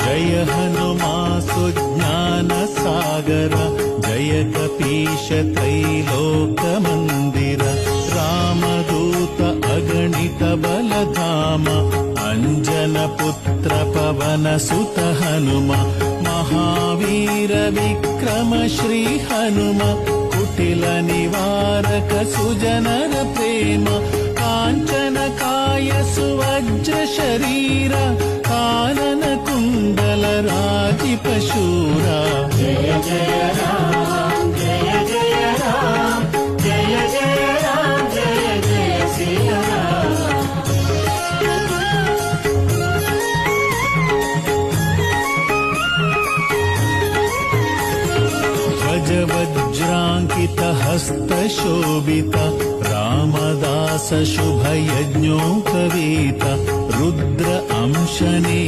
जय हनुमासु ज्ञानसागर जय कपीश त्रैलोकमन्दिर रामदूत अगणित बलधाम अंजनपुत्र पवनसुत हनुम महावीर विक्रम श्री हनुम कुटिल निवारक सुजनर प्रेम कांचन काय सुवज्र शरीर कानन कुंडल राजीप शूरा जय जय राम जय जय राम जय जय राम जय जय सिया वज्रांकित हस्त शोभित रामदास शुभ यज्ञोपवीत रुद्र अंशने